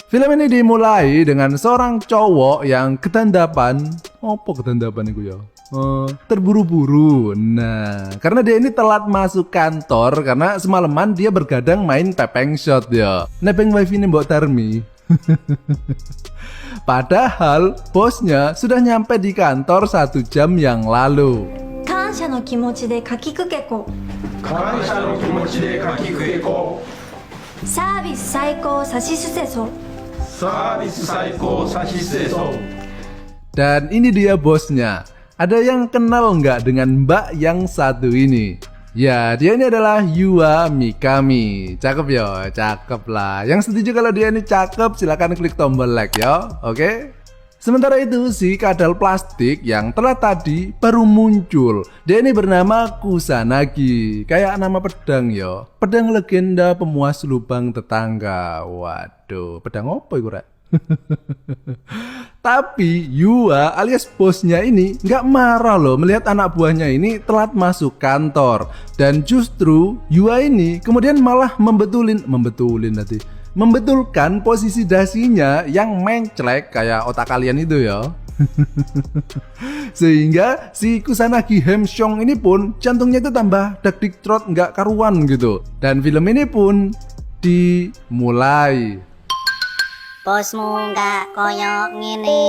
Film ini dimulai dengan seorang cowok yang ketandapan. Apa ketandapan itu ya? Terburu-buru. Nah, karena dia ini telat masuk kantor karena semalaman dia bergadang main pepeng shot ya. Nebeng wifi ini Mbok Tarmi. Padahal bosnya sudah nyampe di kantor 1 jam yang lalu. 感謝の気持ちでかきくけこ感謝の気持ちでかきくけこサービス最高さしすせそサービス最高さしすせそ Dan ini dia bosnya. Ada yang kenal nggak dengan mbak yang satu ini? Ya, dia ini adalah Yua Mikami. Cakep ya, cakep lah. Yang setuju kalau dia ini cakep, silahkan klik tombol like ya, oke? Sementara itu si kadal plastik yang telah tadi baru muncul. Dia ini bernama Kusanagi. Kayak nama pedang ya. Pedang legenda pemuas lubang tetangga. Waduh, pedang apa itu rek? Tapi Yua alias bosnya ini nggak marah loh melihat anak buahnya ini telat masuk kantor. Dan justru Yua ini kemudian malah membetulkan posisi dasinya yang menclek kayak otak kalian itu ya. Sehingga si Kusanagi Hemshong ini pun jantungnya itu tambah dak-dik-trot nggak karuan gitu. Dan film ini pun dimulai. Bosmu nggak koyok ngene.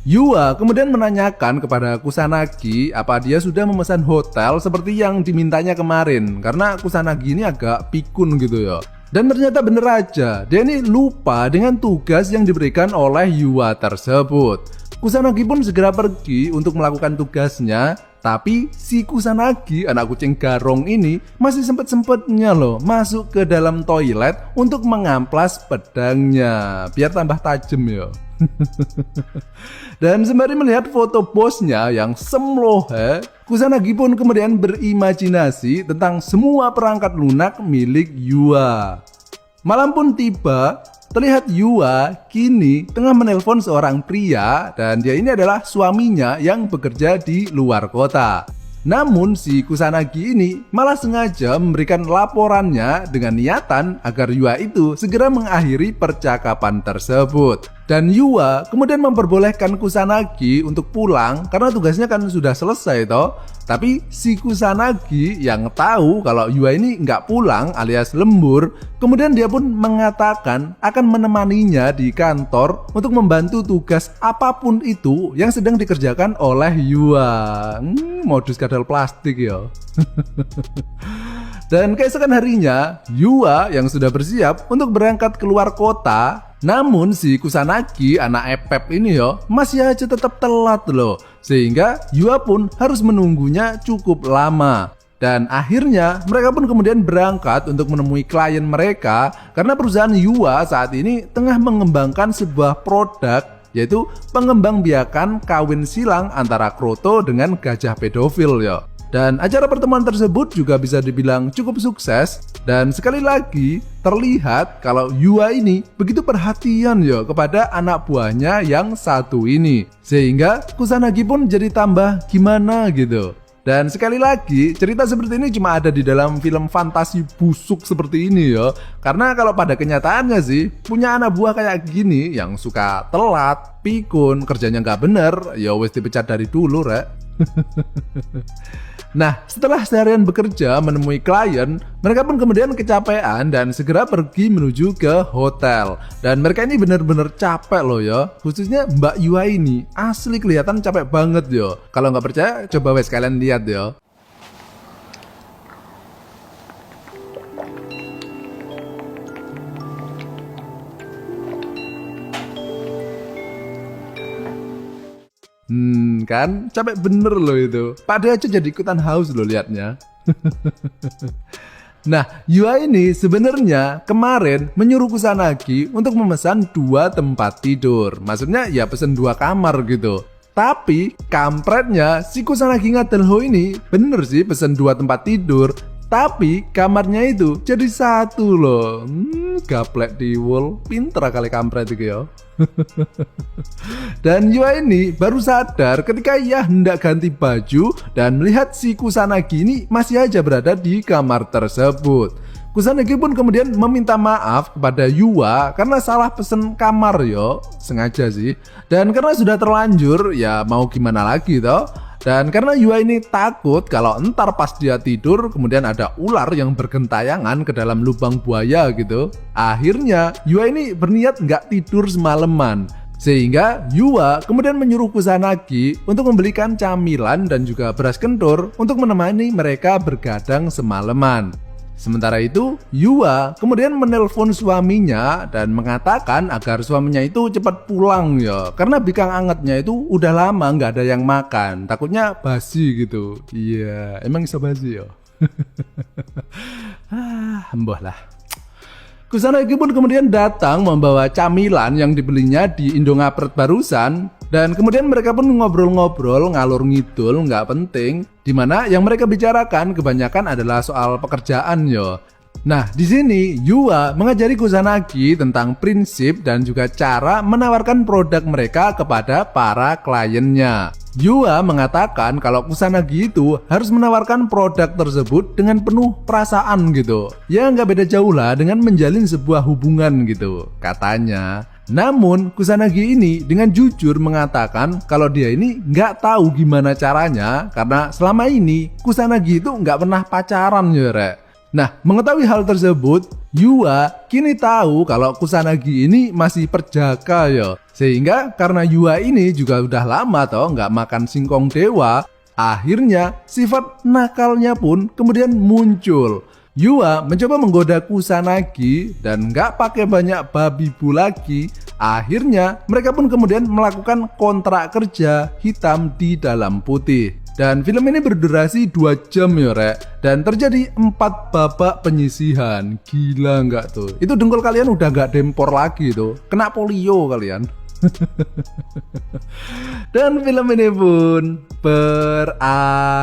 Yua kemudian menanyakan kepada Kusanagi apa dia sudah memesan hotel seperti yang dimintanya kemarin. Karena Kusanagi ini agak pikun gitu ya. Dan ternyata bener aja, dia ini lupa dengan tugas yang diberikan oleh Yua tersebut. Kusanagi pun segera pergi untuk melakukan tugasnya. Tapi si Kusanagi, anak kucing garong ini, masih sempet-sempetnya loh masuk ke dalam toilet untuk mengamplas pedangnya biar tambah tajam ya. Dan sembari melihat foto bosnya yang semlohe, Kusanagi pun kemudian berimajinasi tentang semua perangkat lunak milik Yua. Malam pun tiba, terlihat Yua kini tengah menelpon seorang pria dan dia ini adalah suaminya yang bekerja di luar kota. Namun si Kusanagi ini malah sengaja memberikan laporannya dengan niatan agar Yua itu segera mengakhiri percakapan tersebut. Dan Yua kemudian memperbolehkan Kusanagi untuk pulang karena tugasnya kan sudah selesai toh. Tapi si Kusanagi yang tahu kalau Yua ini nggak pulang alias lembur, kemudian dia pun mengatakan akan menemaninya di kantor untuk membantu tugas apapun itu yang sedang dikerjakan oleh Yua. Modus kadal plastik ya. Dan keesokan harinya, Yua yang sudah bersiap untuk berangkat keluar kota. Namun si Kusanagi, anak epep ini ya, masih aja tetap telat loh. Sehingga Yua pun harus menunggunya cukup lama. Dan akhirnya mereka pun kemudian berangkat untuk menemui klien mereka. Karena perusahaan Yua saat ini tengah mengembangkan sebuah produk, yaitu pengembangbiakan kawin silang antara kroto dengan gajah pedofil ya. Dan acara pertemuan tersebut juga bisa dibilang cukup sukses. Dan sekali lagi terlihat kalau Yua ini begitu perhatian ya kepada anak buahnya yang satu ini. Sehingga Kusanagi pun jadi tambah gimana gitu. Dan sekali lagi cerita seperti ini cuma ada di dalam film fantasi busuk seperti ini ya. Karena kalau pada kenyataannya sih punya anak buah kayak gini yang suka telat, pikun, kerjanya nggak bener, ya wes dipecat dari dulu rek. Nah, setelah seharian bekerja menemui klien, mereka pun kemudian kecapean dan segera pergi menuju ke hotel. Dan mereka ini benar-benar capek loh ya. Khususnya Mbak Yua ini, asli kelihatan capek banget yo. Kalau nggak percaya, coba wes kalian lihat yo. Kan capek bener loh itu. Padahal aja jadi ikutan haus loh liatnya. Nah, Yua ini sebenarnya kemarin menyuruh Kusanagi untuk memesan 2 tempat tidur. Maksudnya ya pesen 2 kamar gitu. Tapi kampretnya si Kusanagi Ngadelho ini bener sih pesen 2 tempat tidur. Tapi kamarnya itu jadi 1 loh. Gaplek diwul. Pinter kali kampret itu ya. Dan Yua ini baru sadar ketika ia hendak ganti baju dan melihat si Kusanagi ini masih aja berada di kamar tersebut. Kusanagi pun kemudian meminta maaf kepada Yua karena salah pesen kamar yo, sengaja sih. Dan karena sudah terlanjur, ya mau gimana lagi toh. Dan karena Yua ini takut kalau entar pas dia tidur kemudian ada ular yang bergentayangan ke dalam lubang buaya gitu. Akhirnya Yua ini berniat nggak tidur semalaman. Sehingga Yua kemudian menyuruh Kusanagi untuk membelikan camilan dan juga beras kentur untuk menemani mereka bergadang semalaman. Sementara itu, Yua kemudian menelpon suaminya dan mengatakan agar suaminya itu cepat pulang ya. Karena bikang angetnya itu udah lama nggak ada yang makan. Takutnya basi gitu. Iya, emang bisa basi ya. Mbah lah. Kusanagi pun kemudian datang membawa camilan yang dibelinya di Indongapret barusan. Dan kemudian mereka pun ngobrol-ngobrol ngalur ngidul nggak penting, dimana yang mereka bicarakan kebanyakan adalah soal pekerjaan yo. Nah di sini Yua mengajari Kusanagi tentang prinsip dan juga cara menawarkan produk mereka kepada para kliennya. Yua mengatakan kalau Kusanagi itu harus menawarkan produk tersebut dengan penuh perasaan gitu. Ya nggak beda jauh lah dengan menjalin sebuah hubungan gitu katanya. Namun Kusanagi ini dengan jujur mengatakan kalau dia ini nggak tahu gimana caranya karena selama ini Kusanagi itu nggak pernah pacaran ya rek. Nah mengetahui hal tersebut Yua kini tahu kalau Kusanagi ini masih perjaka ya. Sehingga karena Yua ini juga udah lama toh nggak makan singkong dewa, akhirnya sifat nakalnya pun kemudian muncul. Yua mencoba menggoda Kusanagi dan nggak pakai banyak babi bu lagi. Akhirnya mereka pun kemudian melakukan kontrak kerja hitam di dalam putih. Dan film ini berdurasi 2 jam ya rek. Dan terjadi 4 babak penyisihan. Gila nggak tuh? Itu dengkul kalian udah nggak dempor lagi tuh. Kena polio kalian. Dan film ini pun berakhir.